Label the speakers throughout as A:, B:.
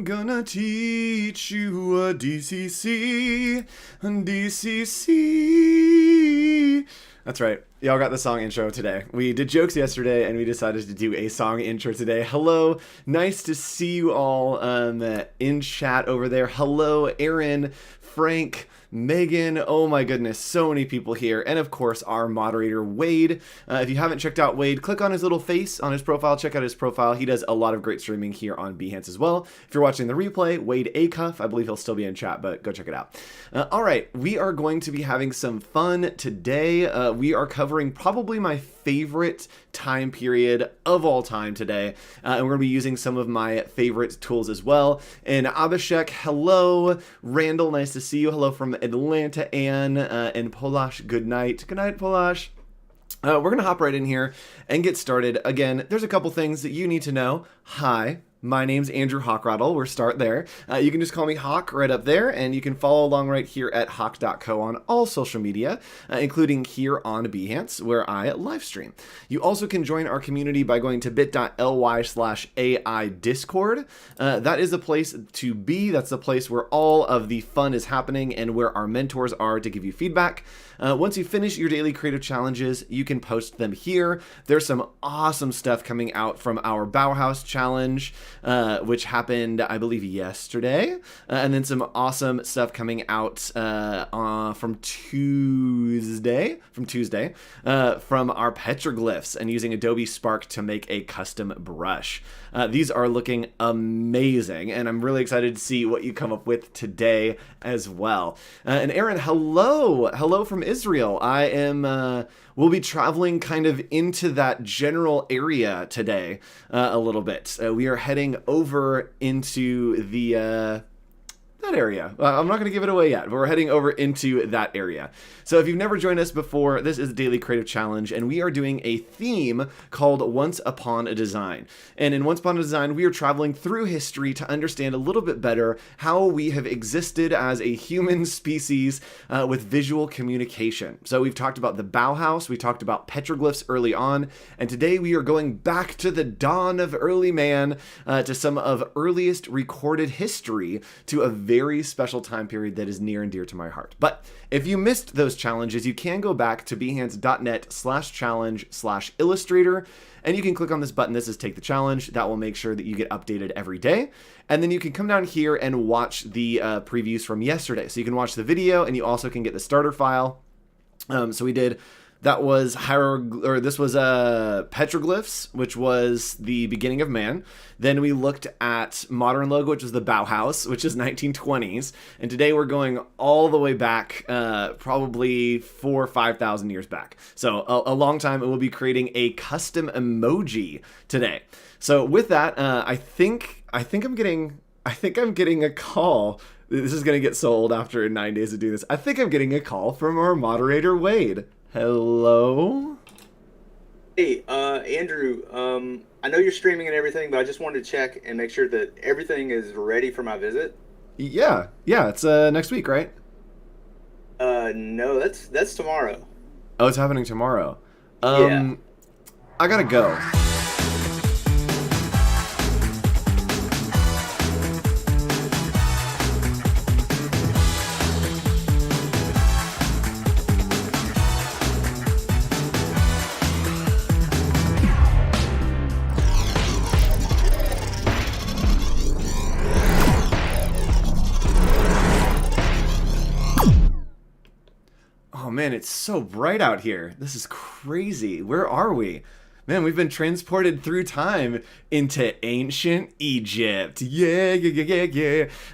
A: I'm gonna teach you a DCC. DCC. That's right. Y'all got the song intro today. We did jokes yesterday, and we decided to do a song intro today. Hello. Nice to see you all in chat over there. Hello, Aaron, Frank, Megan, oh my goodness, so many people here, and of course our moderator Wade. If you haven't checked out Wade, click on his little face on his profile, check out his profile. He does a lot of great streaming here on Behance as well. If you're watching the replay, Wade Acuff, I believe he'll still be in chat, but go check it out. All right, we are going to be having some fun today. We are covering probably my favorite time period of all time today, and we're going to be using some of my favorite tools as well. And Abhishek, hello. Randall, nice to see you. Hello from Atlanta. Anne and Polash, good night. Good night, Polash. We're going to hop right in here and get started. Again, there's a couple things that you need to know. Hi. My name's Andrew Hawkrattle. We'll start there. You can just call me Hawk right up there, and you can follow along right here at hawk.co on all social media, including here on Behance, where I live stream. You also can join our community by going to bit.ly/AI Discord. That is the place to be. That's the place where all of the fun is happening and where our mentors are to give you feedback. Once you finish your daily creative challenges, you can post them here. There's some awesome stuff coming out from our Bauhaus challenge, which happened, I believe, yesterday. And then some awesome stuff coming out from Tuesday, from our petroglyphs and using Adobe Spark to make a custom brush. These are looking amazing, and I'm really excited to see what you come up with today as well. And Aaron, hello. Hello from Israel. I am... We'll be traveling kind of into that general area today a little bit. We are heading over into the... that area. I'm not going to give it away yet, but we're heading over into that area. So if you've never joined us before, this is the Daily Creative Challenge, and we are doing a theme called Once Upon a Design. And in Once Upon a Design, we are traveling through history to understand a little bit better how we have existed as a human species with visual communication. So we've talked about the Bauhaus, we talked about petroglyphs early on, and today we are going back to the dawn of early man, to some of earliest recorded history, to a very special time period that is near and dear to my heart. But if you missed those challenges, you can go back to behance.net/challenge/illustrator, and you can click on this button. This is Take the Challenge. That will make sure that you get updated every day. And then you can come down here and watch the previews from yesterday. So you can watch the video, and you also can get the starter file. So we did... That was petroglyphs, which was the beginning of man. Then we looked at modern logo, which was the Bauhaus, which is 1920s. And today we're going all the way back, probably 4,000 or 5,000 years back. So a long time, and we'll be creating a custom emoji today. So with that, I think I'm getting a call. This is going to get so old after 9 days of doing this. I think I'm getting a call from our moderator, Wade. Hello?
B: Hey, Andrew, I know you're streaming and everything, but I just wanted to check and make sure that everything is ready for my visit.
A: Yeah, it's next week, right?
B: No, that's tomorrow.
A: Oh, it's happening tomorrow.
B: Yeah.
A: I gotta go. Oh man, it's so bright out here. This is crazy. Where are we? Man, we've been transported through time into ancient Egypt. Yeah.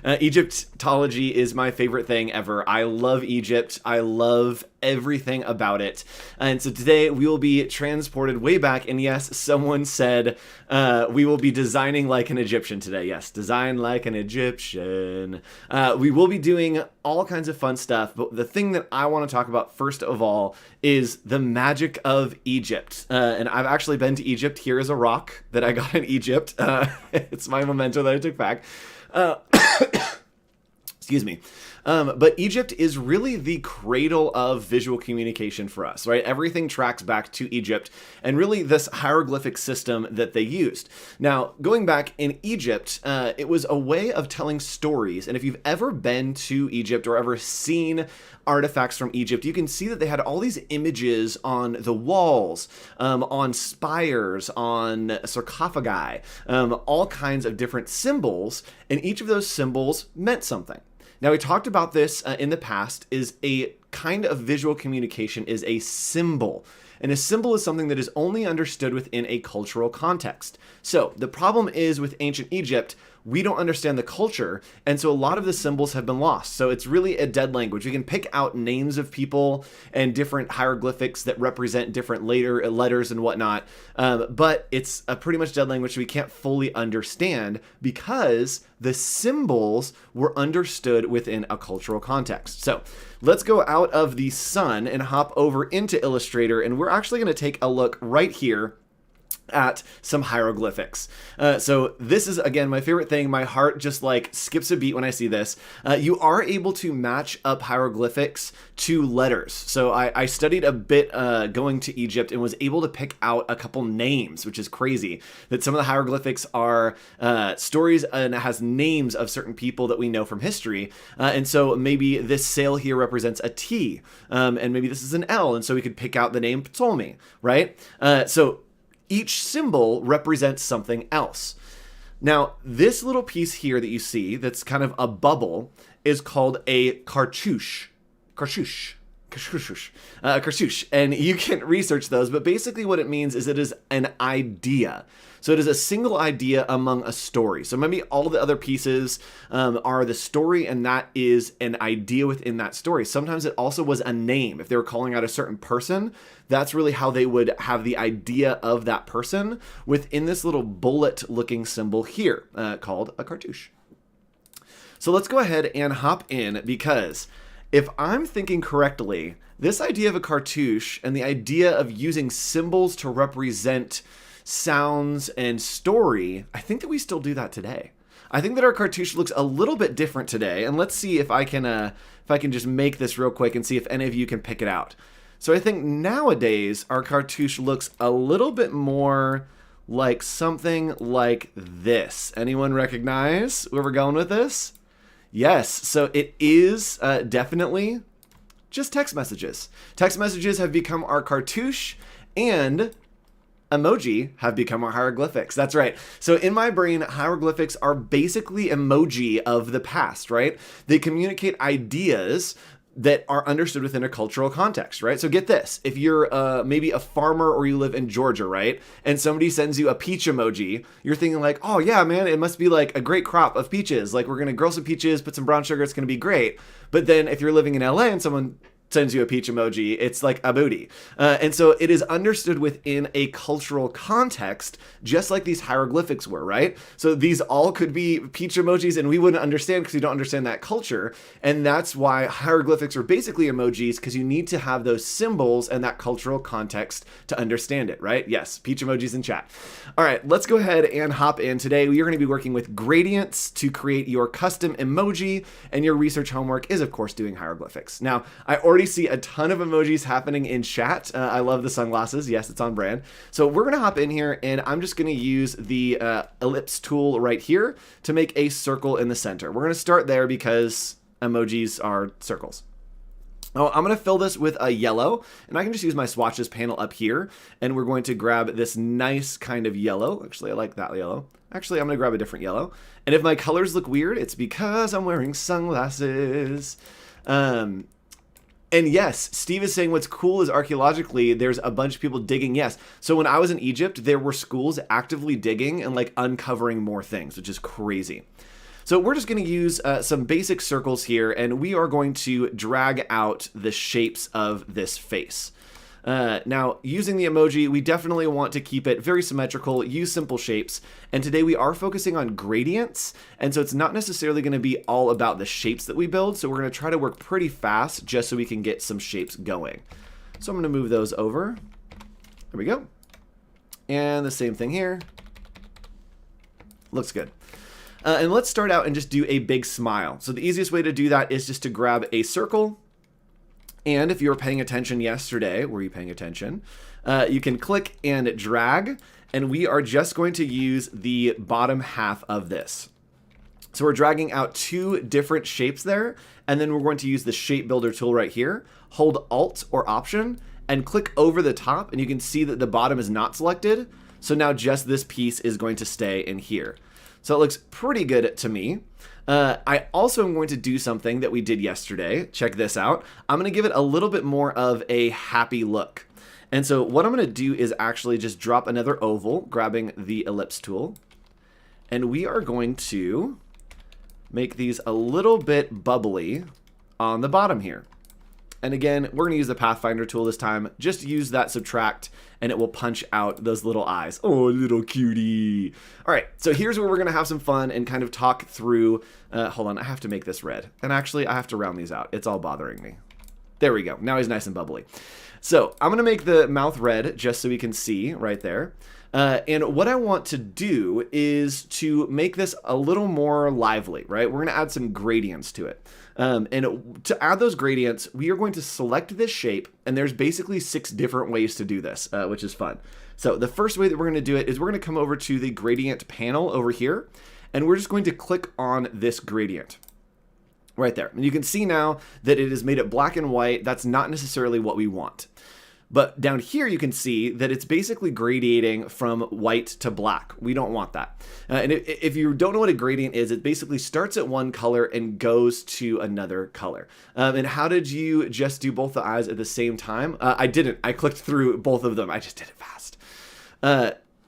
A: Egyptology is my favorite thing ever. I love Egypt. I love everything about it. And so today we will be transported way back. And yes, someone said we will be designing like an Egyptian today. Yes, design like an Egyptian. We will be doing all kinds of fun stuff. But the thing that I want to talk about first of all is the magic of Egypt. And I've actually been to Egypt. Here is a rock that I got in Egypt. It's my memento that I took back. Excuse me. But Egypt is really the cradle of visual communication for us, right? Everything tracks back to Egypt and really this hieroglyphic system that they used. Now, going back in Egypt, it was a way of telling stories. And if you've ever been to Egypt or ever seen artifacts from Egypt, you can see that they had all these images on the walls, on spires, on sarcophagi, all kinds of different symbols. And each of those symbols meant something. Now, we talked about this in the past, is a kind of visual communication is a symbol. And a symbol is something that is only understood within a cultural context. So the problem is with ancient Egypt, we don't understand the culture, and so a lot of the symbols have been lost. So it's really a dead language. We can pick out names of people and different hieroglyphics that represent different letters and whatnot, but it's a pretty much dead language we can't fully understand because the symbols were understood within a cultural context. So let's go out of the sun and hop over into Illustrator, and we're actually going to take a look right here at some hieroglyphics. So this is, again, my favorite thing. My heart just like skips a beat when I see this. You are able to match up hieroglyphics to letters. So I studied a bit going to Egypt and was able to pick out a couple names, which is crazy. That some of the hieroglyphics are stories and it has names of certain people that we know from history. And so maybe this sail here represents a T, and maybe this is an L. And so we could pick out the name Ptolemy, right? So each symbol represents something else. Now, this little piece here that you see that's kind of a bubble is called a cartouche. Cartouche. And you can research those, but basically what it means is it is an idea. So it is a single idea among a story. So maybe all the other pieces are the story, and that is an idea within that story. Sometimes it also was a name. If they were calling out a certain person, that's really how they would have the idea of that person within this little bullet-looking symbol here called a cartouche. So let's go ahead and hop in, because if I'm thinking correctly, this idea of a cartouche and the idea of using symbols to represent sounds and story, I think that we still do that today. I think that our cartouche looks a little bit different today, and let's see if I can just make this real quick and see if any of you can pick it out. So I think nowadays our cartouche looks a little bit more like something like this. Anyone recognize where we're going with this? Yes, so it is definitely just text messages. Text messages have become our cartouche, and emoji have become our hieroglyphics. That's right. So in my brain, hieroglyphics are basically emoji of the past, right? They communicate ideas that are understood within a cultural context, right? So get this. If you're maybe a farmer or you live in Georgia, right? And somebody sends you a peach emoji, you're thinking like, oh yeah, man, it must be like a great crop of peaches. Like we're going to grill some peaches, put some brown sugar, it's going to be great. But then if you're living in LA and someone sends you a peach emoji, it's like a booty. And so it is understood within a cultural context, just like these hieroglyphics were, right? So these all could be peach emojis and we wouldn't understand because we don't understand that culture. And that's why hieroglyphics are basically emojis, because you need to have those symbols and that cultural context to understand it, right? Yes, peach emojis in chat. All right, let's go ahead and hop in. Today, we are going to be working with gradients to create your custom emoji, and your research homework is, of course, doing hieroglyphics. Now, I already see a ton of emojis happening in chat. I love the sunglasses. Yes, it's on brand. So we're going to hop in here, and I'm just going to use the ellipse tool right here to make a circle in the center. We're going to start there because emojis are circles. Oh, I'm going to fill this with a yellow, and I can just use my swatches panel up here, and we're going to grab this nice kind of yellow. Actually, I like that yellow. Actually, I'm going to grab a different yellow. And if my colors look weird, it's because I'm wearing sunglasses. And yes, Steve is saying what's cool is archaeologically, there's a bunch of people digging. Yes. So when I was in Egypt, there were schools actively digging and like uncovering more things, which is crazy. So we're just going to use some basic circles here, and we are going to drag out the shapes of this face. Now, using the emoji, we definitely want to keep it very symmetrical, use simple shapes, and today we are focusing on gradients, and so it's not necessarily going to be all about the shapes that we build, so we're going to try to work pretty fast just so we can get some shapes going. So I'm going to move those over. There we go. And the same thing here. Looks good. And let's start out and just do a big smile. So the easiest way to do that is just to grab a circle. And if you were paying attention yesterday, were you paying attention? You can click and drag, and we are just going to use the bottom half of this. So we're dragging out 2 different shapes there, and then we're going to use the shape builder tool right here, hold Alt or Option, and click over the top, and you can see that the bottom is not selected. So now just this piece is going to stay in here. So it looks pretty good to me. I also am going to do something that we did yesterday. Check this out. I'm going to give it a little bit more of a happy look. And so what I'm going to do is actually just drop another oval, grabbing the ellipse tool. And we are going to make these a little bit bubbly on the bottom here. And again, we're going to use the Pathfinder tool this time. Just use that subtract and it will punch out those little eyes. Oh, little cutie. All right, so here's where we're going to have some fun and kind of talk through. Hold on, I have to make this red. And actually, I have to round these out. It's all bothering me. There we go. Now he's nice and bubbly. So I'm going to make the mouth red just so we can see right there. And what I want to do is to make this a little more lively, right? We're going to add some gradients to it. And to add those gradients, we are going to select this shape, and there's basically 6 different ways to do this, which is fun. So the first way that we're going to do it is we're going to come over to the gradient panel over here, and we're just going to click on this gradient right there. And you can see now that it has made it black and white. That's not necessarily what we want. But down here, you can see that it's basically gradiating from white to black. We don't want that. And if you don't know what a gradient is, it basically starts at one color and goes to another color. And how did you just do both the eyes at the same time? I didn't. I clicked through both of them. I just did it fast.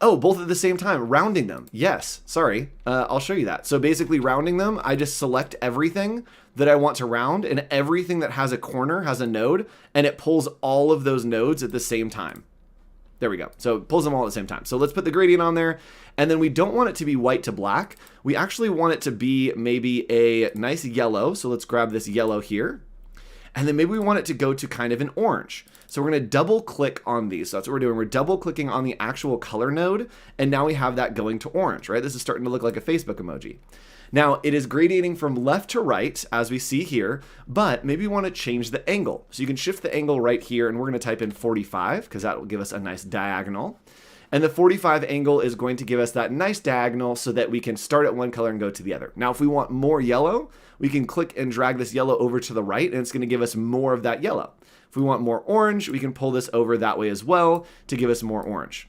A: Oh, both at the same time, rounding them. Yes, sorry, I'll show you that. So basically rounding them, I just select everything that I want to round, and everything that has a corner has a node, and it pulls all of those nodes at the same time. There we go. So it pulls them all at the same time. So let's put the gradient on there, and then we don't want it to be white to black. We actually want it to be maybe a nice yellow. So let's grab this yellow here. And then maybe we want it to go to kind of an orange. So we're going to double click on these. So that's what we're doing. We're double clicking on the actual color node. And now we have that going to orange, right? This is starting to look like a Facebook emoji. Now it is gradiating from left to right as we see here, but maybe we want to change the angle. So you can shift the angle right here, and we're going to type in 45 because that will give us a nice diagonal. And the 45 angle is going to give us that nice diagonal so that we can start at one color and go to the other. Now, if we want more yellow, we can click and drag this yellow over to the right, and it's going to give us more of that yellow. If we want more orange, we can pull this over that way as well to give us more orange.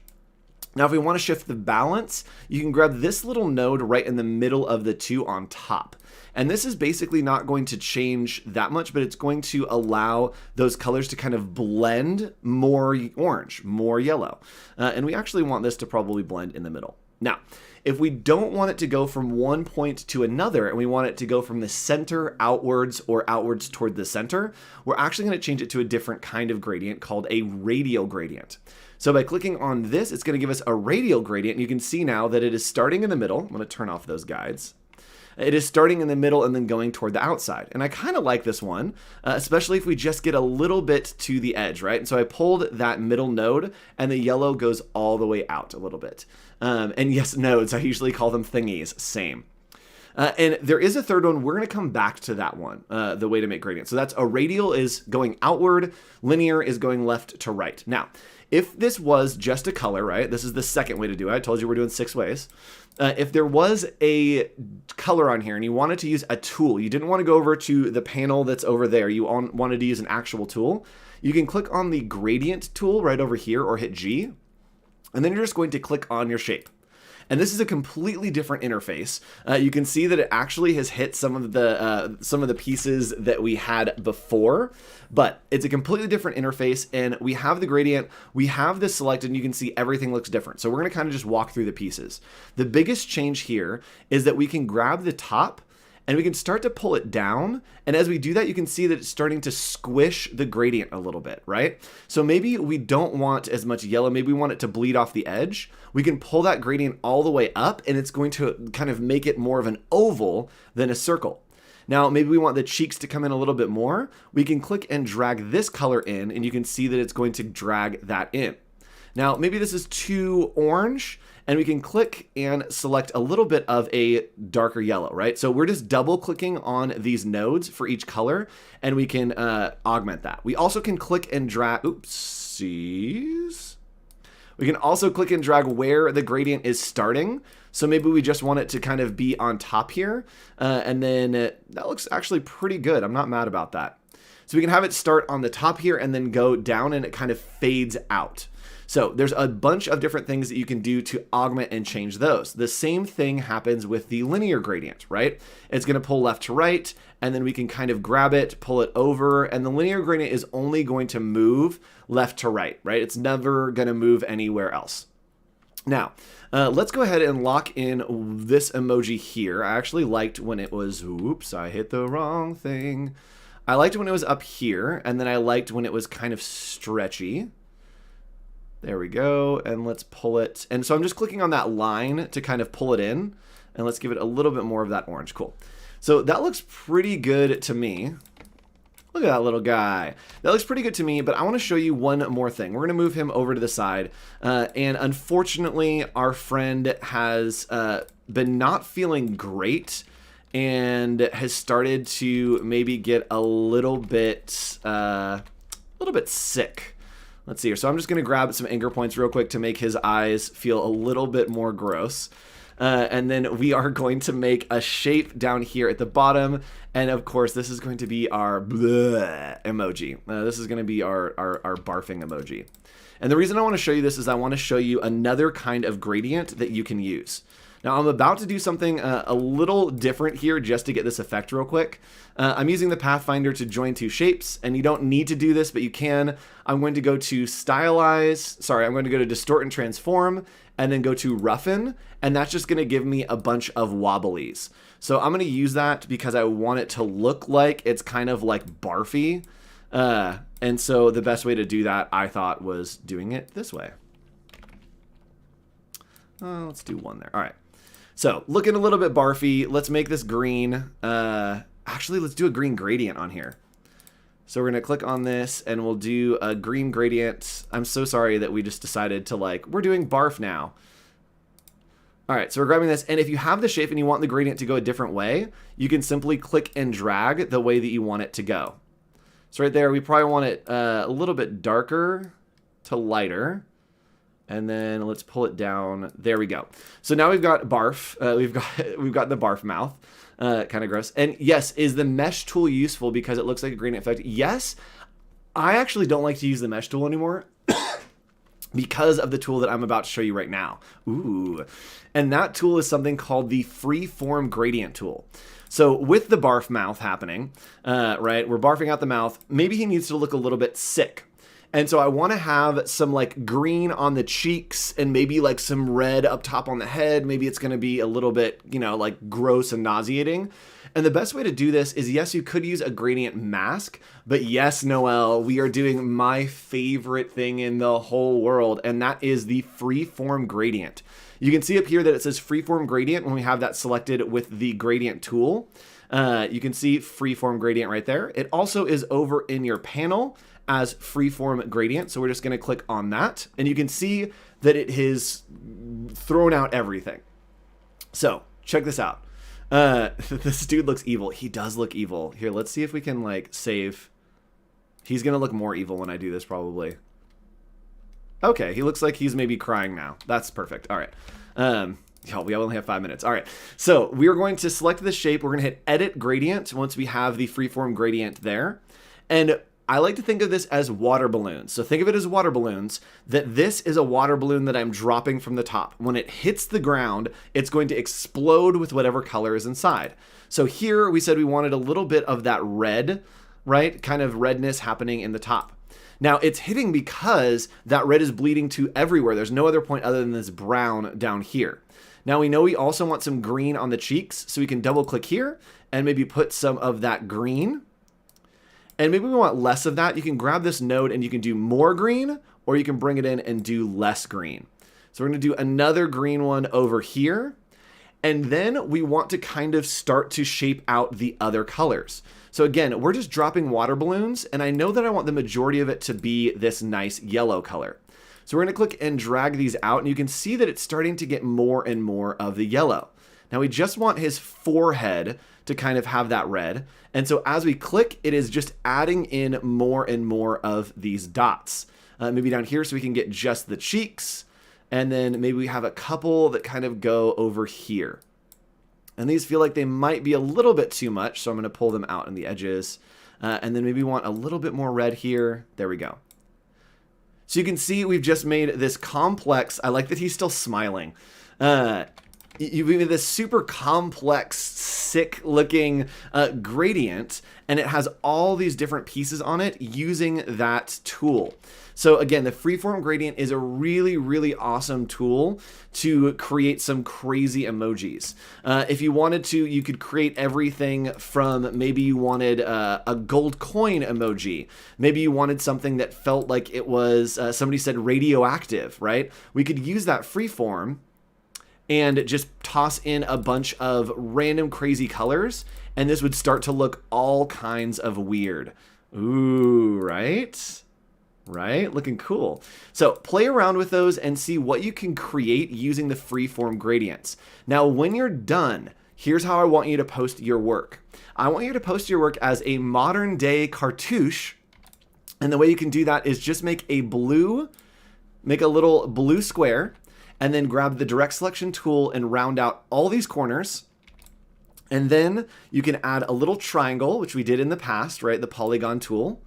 A: Now, if we want to shift the balance, you can grab this little node right in the middle of the 2 on top. And this is basically not going to change that much, but it's going to allow those colors to kind of blend more orange, more yellow. And we actually want this to probably blend in the middle. Now, if we don't want it to go from one point to another, and we want it to go from the center outwards or outwards toward the center, we're actually going to change it to a different kind of gradient called a radial gradient. So by clicking on this, it's going to give us a radial gradient. You can see now that it is starting in the middle. I'm going to turn off those guides. It is starting in the middle and then going toward the outside. And I kind of like this one, especially if we just get a little bit to the edge, right? And so I pulled that middle node, and the yellow goes all the way out a little bit. And yes, nodes, I usually call them thingies, same. And there is a third one. We're going to come back to that one, the way to make gradients. So that's a radial is going outward, linear is going left to right. Now, if this was just a color, right? This is the second way to do it. I told you we're doing 6 ways. If there was a color on here and you wanted to use a tool, you didn't want to go over to the panel that's over there, you wanted to use an actual tool, you can click on the gradient tool right over here or hit G, and then you're just going to click on your shape. And this is a completely different interface. You can see that it actually has hit some of the pieces that we had before, but it's a completely different interface, and we have the gradient, we have this selected, and you can see everything looks different. So we're going to kind of just walk through the pieces. The biggest change here is that we can grab the top and we can start to pull it down. And as we do that, you can see that it's starting to squish the gradient a little bit, right? So maybe we don't want as much yellow. Maybe we want it to bleed off the edge. We can pull that gradient all the way up, and it's going to kind of make it more of an oval than a circle. Now, maybe we want the cheeks to come in a little bit more. We can click and drag this color in, and you can see that it's going to drag that in. Now, maybe this is too orange, and we can click and select a little bit of a darker yellow, right? So we're just double clicking on these nodes for each color, and we can augment that. We also can click and drag, oopsies. We can also click and drag where the gradient is starting. So maybe we just want it to kind of be on top here. And then that looks actually pretty good. I'm not mad about that. So we can have it start on the top here and then go down, and it kind of fades out. So there's a bunch of different things that you can do to augment and change those. The same thing happens with the linear gradient, right? It's going to pull left to right, and then we can kind of grab it, pull it over, and the linear gradient is only going to move left to right, right? It's never going to move anywhere else. Now, let's go ahead and lock in this emoji here. I actually liked when it was, oops, I hit the wrong thing. I liked when it was up here, and then I liked when it was kind of stretchy. There we go, and let's pull it. And so I'm just clicking on that line to kind of pull it in, and let's give it a little bit more of that orange. Cool. So that looks pretty good to me. Look at that little guy. That looks pretty good to me, but I want to show you one more thing. We're going to move him over to the side, and unfortunately, our friend has been not feeling great and has started to maybe get a little bit sick. Let's see here. So I'm just going to grab some anchor points real quick to make his eyes feel a little bit more gross. And then we are going to make a shape down here at the bottom. And of course, this is going to be our bleh emoji. This is going to be our barfing emoji. And the reason I want to show you this is I want to show you another kind of gradient that you can use. Now, I'm about to do something a little different here just to get this effect real quick. I'm using the Pathfinder to join two shapes, and you don't need to do this, but you can. I'm going to go to I'm going to go to Distort and Transform, and then go to Roughen, and that's just going to give me a bunch of wobblies. So I'm going to use that because I want it to look like it's kind of like barfy. And so the best way to do that, I thought, was doing it this way. Let's do one there. All right. So looking a little bit barfy. Let's make this green. Actually, let's do a green gradient on here. So we're going to click on this and we'll do a green gradient. I'm so sorry that we just decided to we're doing barf now. All right, so we're grabbing this. And if you have the shape and you want the gradient to go a different way, you can simply click and drag the way that you want it to go. So right there, we probably want it a little bit darker to lighter. And then let's pull it down. There we go. So now we've got barf. We've got the barf mouth. Kind of gross. And yes, is the mesh tool useful because it looks like a gradient effect? Yes. I actually don't like to use the mesh tool anymore because of the tool that I'm about to show you right now. Ooh. And that tool is something called the Freeform Gradient tool. So with the barf mouth happening, right, we're barfing out the mouth. Maybe he needs to look a little bit sick. And so I want to have some green on the cheeks and maybe some red up top on the head. Maybe it's going to be a little bit, gross and nauseating. And the best way to do this is, yes, you could use a gradient mask, but yes, Noel, we are doing my favorite thing in the whole world, and that is the Freeform Gradient. You can see up here that it says Freeform Gradient when we have that selected with the gradient tool. You can see Freeform Gradient right there. It also is over in your panel as Freeform Gradient. So we're just going to click on that, and you can see that it has thrown out everything. So check this out. This dude looks evil. He does look evil. Here, let's see if we can save. He's going to look more evil when I do this probably. Okay, he looks like he's maybe crying now. That's perfect. All right. We only have 5 minutes. All right. So we're going to select this shape. We're going to hit Edit Gradient once we have the Freeform Gradient there. And I like to think of this as water balloons. So think of it as water balloons, that this is a water balloon that I'm dropping from the top. When it hits the ground, it's going to explode with whatever color is inside. So here we said we wanted a little bit of that red, right? Kind of redness happening in the top. Now it's hitting because that red is bleeding to everywhere. There's no other point other than this brown down here. Now we know we also want some green on the cheeks, so we can double click here and maybe put some of that green. And maybe we want less of that. You can grab this node and you can do more green, or you can bring it in and do less green. So we're going to do another green one over here. And then we want to kind of start to shape out the other colors. So again, we're just dropping water balloons, and I know that I want the majority of it to be this nice yellow color. So we're going to click and drag these out, and you can see that it's starting to get more and more of the yellow. Now we just want his forehead to kind of have that red. And so as we click, it is just adding in more and more of these dots. Maybe down here so we can get just the cheeks. And then maybe we have a couple that kind of go over here. And these feel like they might be a little bit too much, so I'm going to pull them out in the edges. And then maybe want a little bit more red here. There we go. So you can see we've just made this complex, I like that he's still smiling. You've made this super complex, sick-looking gradient, and it has all these different pieces on it using that tool. So again, the Freeform Gradient is a really, really awesome tool to create some crazy emojis. If you wanted to, you could create everything from maybe you wanted a gold coin emoji. Maybe you wanted something that felt like it was, somebody said radioactive, right? We could use that Freeform and just toss in a bunch of random crazy colors, and this would start to look all kinds of weird. Ooh, right? Right? Looking cool. So play around with those and see what you can create using the Freeform gradients. Now, when you're done, here's how I want you to post your work. I want you to post your work as a modern day cartouche. And the way you can do that is just make a little blue square, and then grab the direct selection tool and round out all these corners. And then you can add a little triangle, which we did in the past, right? The polygon tool.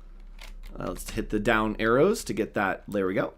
A: Let's hit the down arrows to get that. There we go.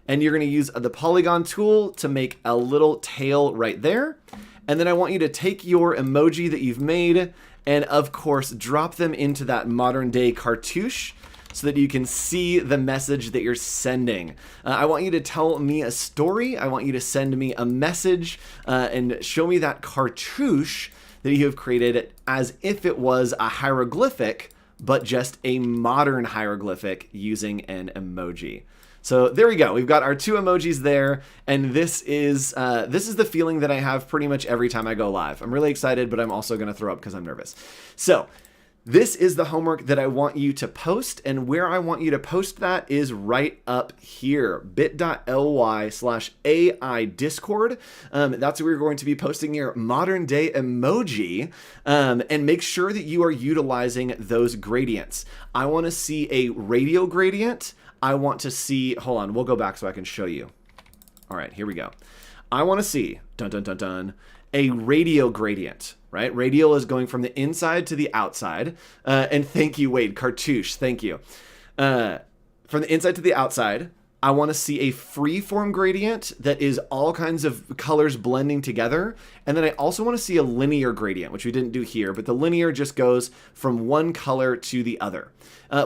A: And you're going to use the polygon tool to make a little tail right there. And then I want you to take your emoji that you've made and, of course, drop them into that modern day cartouche, so that you can see the message that you're sending. I want you to tell me a story. I want you to send me a message and show me that cartouche that you have created as if it was a hieroglyphic, but just a modern hieroglyphic using an emoji. So there we go. We've got our two emojis there, and this is the feeling that I have pretty much every time I go live. I'm really excited, but I'm also going to throw up because I'm nervous. So this is the homework that I want you to post, and where I want you to post that is right up here, bit.ly/AI Discord. That's where you're going to be posting your modern day emoji, and make sure that you are utilizing those gradients. I want to see a radial gradient. I want to see, hold on, we'll go back so I can show you. All right, here we go. I want to see, dun dun dun dun, a radial gradient. Right? Radial is going from the inside to the outside. And thank you, Wade. Cartouche, thank you. From the inside to the outside, I want to see a freeform gradient that is all kinds of colors blending together. And then I also want to see a linear gradient, which we didn't do here, but the linear just goes from one color to the other.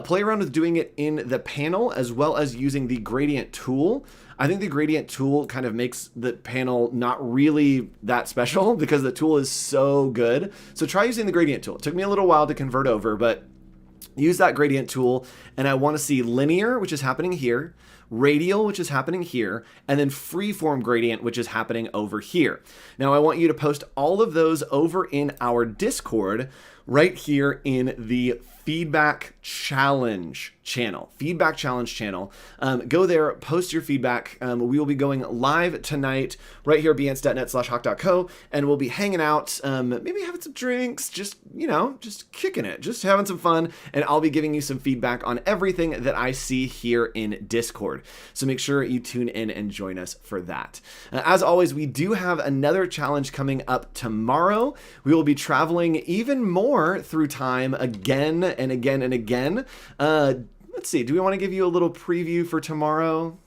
A: Play around with doing it in the panel as well as using the gradient tool. I think the gradient tool kind of makes the panel not really that special because the tool is so good. So try using the gradient tool. It took me a little while to convert over, but use that gradient tool. And I want to see linear, which is happening here, radial, which is happening here, and then freeform gradient, which is happening over here. Now I want you to post all of those over in our Discord right here in the feedback challenge channel. Go there, post your feedback. We will be going live tonight right here at behance.net/hawk.co, and we'll be hanging out, maybe having some drinks, just kicking it, just having some fun, and I'll be giving you some feedback on everything that I see here in Discord. So make sure you tune in and join us for that. As always, we do have another challenge coming up tomorrow. We will be traveling even more through time again and again and again. Let's see, do we want to give you a little preview for tomorrow?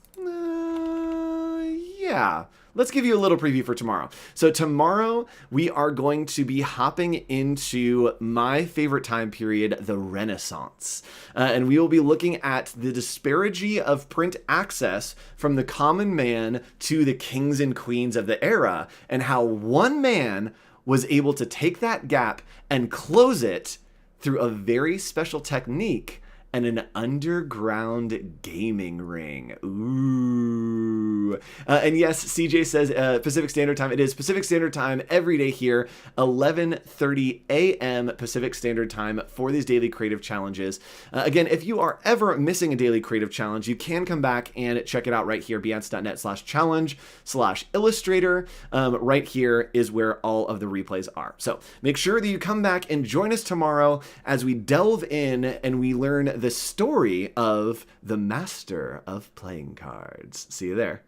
A: Yeah. Let's give you a little preview for tomorrow. So tomorrow we are going to be hopping into my favorite time period, the Renaissance. And we will be looking at the disparity of print access from the common man to the kings and queens of the era, and how one man was able to take that gap and close it through a very special technique, and an underground gaming ring. Ooh. And yes, CJ says Pacific Standard Time. It is Pacific Standard Time every day here, 11:30 a.m. Pacific Standard Time for these daily creative challenges. Again, if you are ever missing a daily creative challenge, you can come back and check it out right here, behance.net/challenge/Illustrator. Right here is where all of the replays are. So make sure that you come back and join us tomorrow as we delve in and we learn the story of the master of playing cards. See you there.